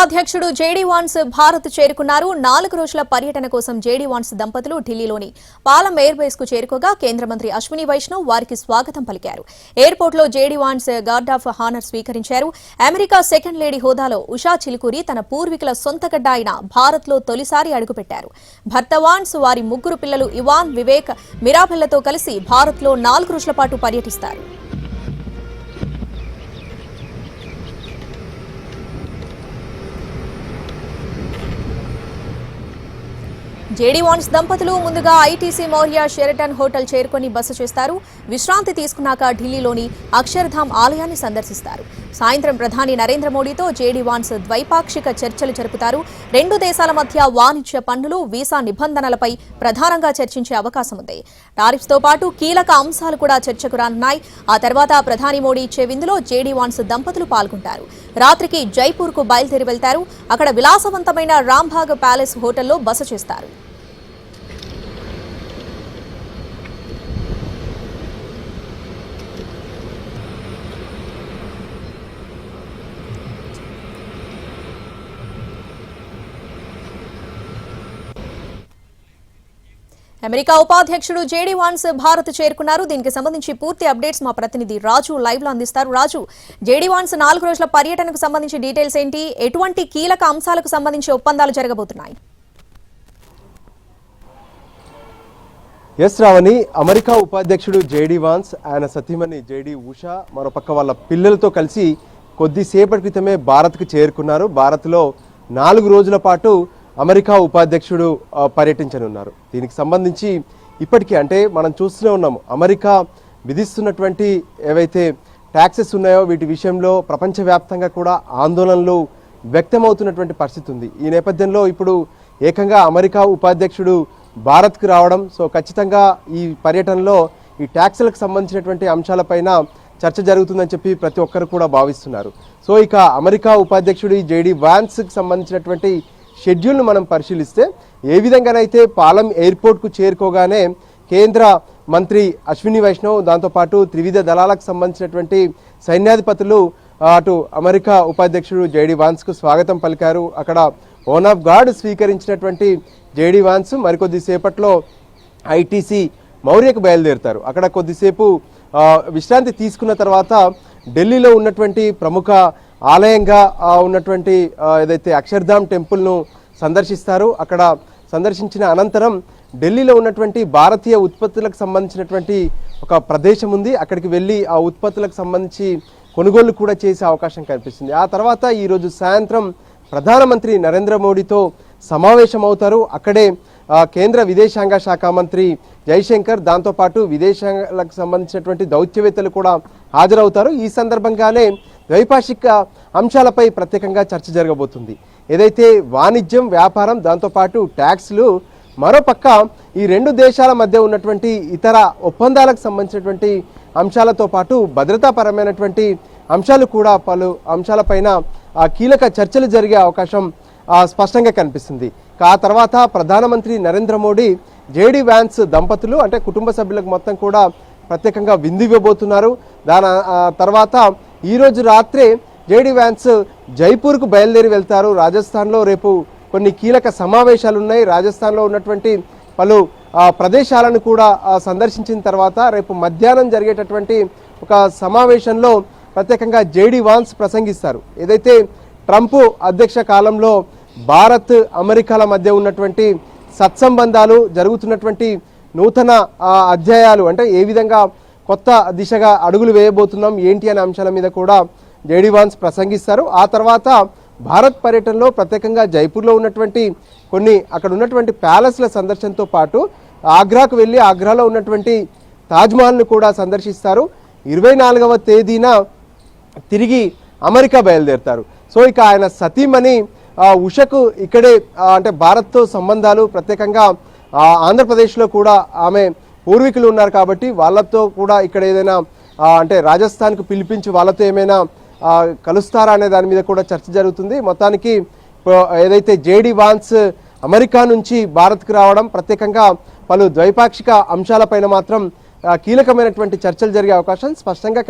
ఉపాధ్యక్షుడు JD Vance Bharat చేరుకున్నారు. 4 రోజుల పర్యటన కోసం జేడీ వాన్స్ దంపతులు ఢిల్లీలోని పాలం ఎయిర్ బేస్ కు చేరుకోగా కేంద్ర మంత్రి అశ్విని వైష్ణవ్ వారికి స్వాగతం పలికారు. ఎయిర్పోర్ట్ లో JD Vance guard of honour స్వీకరించారు. అమెరికా సెకండ్ లేడీ హోదాలో ఉషా చిలుకూరి తన పూర్వీకుల సొంత గడ్డ అయిన భారత్ లో తొలిసారి అడుగుపెట్టారు. భర్త వాన్స్ వారి ముగ్గురు పిల్లలు ఇవాన్, వివేక్, మిరాబెల్లతో కలిసి భారత్ లో 4 రోజుల పాటు పర్యటిస్తారు. జేడీ వాన్స్ దంపతులు ముందుగా ఐటీసీ మౌర్య షెరటన్ హోటల్ చేరుకుని బస చేస్తారు. విశ్రాంతి తీసుకున్నాక ఢిల్లీలోని అక్షర్ధామ్ ఆలయాన్ని సందర్శిస్తారు. సాయంత్రం ప్రధాని నరేంద్ర మోడీతో జేడీ వాన్స్ ద్వైపాక్షిక చర్చలు జరుపుతారు. 2 దేశాల మధ్య వాణిజ్య పన్నులు, వీసా నిబంధనలపై ప్రధానంగా చర్చించే అవకాశం ఉంది. టారిఫ్స్ తో పాటు కీలక అంశాలు కూడా చర్చకు రానున్నాయి. ఆ తర్వాత ప్రధాని మోడీ ఇచ్చే విందులో జేడీ వాన్స్ దంపతులు పాల్గొంటారు. రాత్రికి జైపూర్ కు బయలుదేరి వెళ్తారు. అక్కడ విలాసవంతమైన రాంబాగ్ ప్యాలెస్ హోటల్లో బస చేస్తారు. అమెరికా ఉపాధ్యక్షుడు జేడీ వాన్స్ భారత్ చేరుకున్నారు. దీనికి సంబంధించి పూర్తి అప్డేట్స్ మా ప్రతినిధి రాజు లైవ్ లో అందిస్తారు. రాజు, జేడీ వాన్స్ 4 రోజుల పర్యటనకు సంబంధించి డీటెయిల్స్ ఏంటి? ఎటువంటి కీలక అంశాలకు సంబంధించి ఒప్పందాలు జరగబోతున్నాయి? ఎస్ రావణి, అమెరికా ఉపాధ్యక్షుడు జేడీ వాన్స్, ఆయన సతీమణి జేడీ ఉషా, మరోపక్క వాళ్ళ పిల్లలతో కలిసి కొద్దిసేపటి క్రితమే భారత్కు చేరుకున్నారు. భారత్లో 4 రోజుల పాటు అమెరికా ఉపాధ్యక్షుడు పర్యటించనున్నారు. దీనికి సంబంధించి ఇప్పటికీ అంటే మనం చూస్తూనే ఉన్నాము, అమెరికా విధిస్తున్నటువంటి ఏవైతే ట్యాక్సెస్ ఉన్నాయో వీటి విషయంలో ప్రపంచవ్యాప్తంగా కూడా ఆందోళనలు వ్యక్తమవుతున్నటువంటి పరిస్థితి ఉంది. ఈ నేపథ్యంలో ఇప్పుడు ఏకంగా అమెరికా ఉపాధ్యక్షుడు భారత్కు రావడం, సో ఖచ్చితంగా ఈ పర్యటనలో ఈ ట్యాక్సులకు సంబంధించినటువంటి అంశాలపైన చర్చ జరుగుతుందని చెప్పి ప్రతి ఒక్కరు కూడా భావిస్తున్నారు. సో ఇక అమెరికా ఉపాధ్యక్షుడు జేడీ వాన్స్కి సంబంధించినటువంటి షెడ్యూల్ను మనం పరిశీలిస్తే ఏ విధంగానైతే పాలం ఎయిర్పోర్ట్కు చేరుకోగానే కేంద్ర మంత్రి అశ్విని వైష్ణవ్, దాంతోపాటు త్రివిధ దళాలకు సంబంధించినటువంటి సైన్యాధిపతులు అటు అమెరికా ఉపాధ్యక్షుడు జేడీ వాన్స్కు స్వాగతం పలికారు. అక్కడ ఓన్ ఆఫ్ గార్డ్ స్వీకరించినటువంటి జేడీ వాన్స్ మరికొద్ది సేపట్లో ఐటీసీ మౌర్యకు బయలుదేరుతారు. అక్కడ కొద్దిసేపు విశ్రాంతి తీసుకున్న తర్వాత ఢిల్లీలో ఉన్నటువంటి ప్రముఖ ఆలయంగా ఉన్నటువంటి ఏదైతే అక్షర్ధామ్ టెంపుల్ను సందర్శిస్తారు. అక్కడ సందర్శించిన అనంతరం ఢిల్లీలో ఉన్నటువంటి భారతీయ ఉత్పత్తులకు సంబంధించినటువంటి ఒక ప్రదేశం ఉంది. అక్కడికి వెళ్ళి ఆ ఉత్పత్తులకు సంబంధించి కొనుగోలు కూడా చేసే అవకాశం కనిపిస్తుంది. ఆ తర్వాత ఈరోజు సాయంత్రం ప్రధానమంత్రి నరేంద్ర మోడీతో సమావేశమవుతారు. అక్కడే కేంద్ర విదేశాంగ శాఖ మంత్రి జైశంకర్, దాంతోపాటు విదేశాంగాలకు సంబంధించినటువంటి దౌత్యవేత్తలు కూడా హాజరవుతారు. ఈ సందర్భంగానే ద్వైపాక్షిక అంశాలపై ప్రత్యేకంగా చర్చ జరగబోతుంది. ఏదైతే వాణిజ్యం, వ్యాపారం, దాంతోపాటు ట్యాక్స్లు, మరోపక్క ఈ 2 దేశాల మధ్య ఉన్నటువంటి ఇతర ఒప్పందాలకు సంబంధించినటువంటి అంశాలతో పాటు భద్రతాపరమైనటువంటి అంశాలు కూడా పలు అంశాలపైన కీలక చర్చలు జరిగే అవకాశం స్పష్టంగా కనిపిస్తుంది. ఆ తర్వాత ప్రధానమంత్రి నరేంద్ర మోడీ జేడీ వాన్స్ దంపతులు అంటే కుటుంబ సభ్యులకు మొత్తం కూడా ప్రత్యేకంగా విందు ఇవ్వబోతున్నారు. దాని తర్వాత ఈరోజు రాత్రే జేడీ వాన్స్ జైపూర్కు బయలుదేరి వెళ్తారు. రాజస్థాన్లో రేపు కొన్ని కీలక సమావేశాలు ఉన్నాయి. రాజస్థాన్లో ఉన్నటువంటి పలు ప్రదేశాలను కూడా సందర్శించిన తర్వాత రేపు మధ్యాహ్నం జరిగేటటువంటి ఒక సమావేశంలో ప్రత్యేకంగా జేడీ వాన్స్ ప్రసంగిస్తారు. ఏదైతే ట్రంప్ అధ్యక్ష కాలంలో భారత్ అమెరికాల మధ్య ఉన్నటువంటి సత్సంబంధాలు, జరుగుతున్నటువంటి నూతన అధ్యాయాలు, అంటే ఏ విధంగా కొత్త దిశగా అడుగులు వేయబోతున్నాం ఏంటి అనే అంశాల మీద కూడా జేడీ వాన్స్ ప్రసంగిస్తారు. ఆ తర్వాత భారత్ పర్యటనలో ప్రత్యేకంగా జైపూర్లో ఉన్నటువంటి కొన్ని అక్కడ ఉన్నటువంటి ప్యాలెస్ల సందర్శనతో పాటు ఆగ్రాకు వెళ్ళి ఆగ్రాలో ఉన్నటువంటి తాజ్మహల్ను కూడా సందర్శిస్తారు. 24వ తేదీన తిరిగి అమెరికా బయలుదేరుతారు. సో ఇక ఆయన సతీమణి ఉషకు ఇక్కడే అంటే భారత్తో సంబంధాలు, ప్రత్యేకంగా ఆంధ్రప్రదేశ్లో కూడా ఆమె పూర్వీకులు ఉన్నారు కాబట్టి వాళ్ళతో కూడా ఇక్కడ ఏదైనా అంటే రాజస్థాన్కు పిలిపించి వాళ్ళతో ఏమైనా కలుస్తారా అనే దాని మీద కూడా చర్చ జరుగుతుంది. మొత్తానికి ఏదైతే జేడీ వాన్స్ అమెరికా నుంచి భారత్కు రావడం, ప్రత్యేకంగా పలు ద్వైపాక్షిక అంశాలపైన మాత్రం కీలకమైనటువంటి చర్చలు జరిగే అవకాశం స్పష్టంగా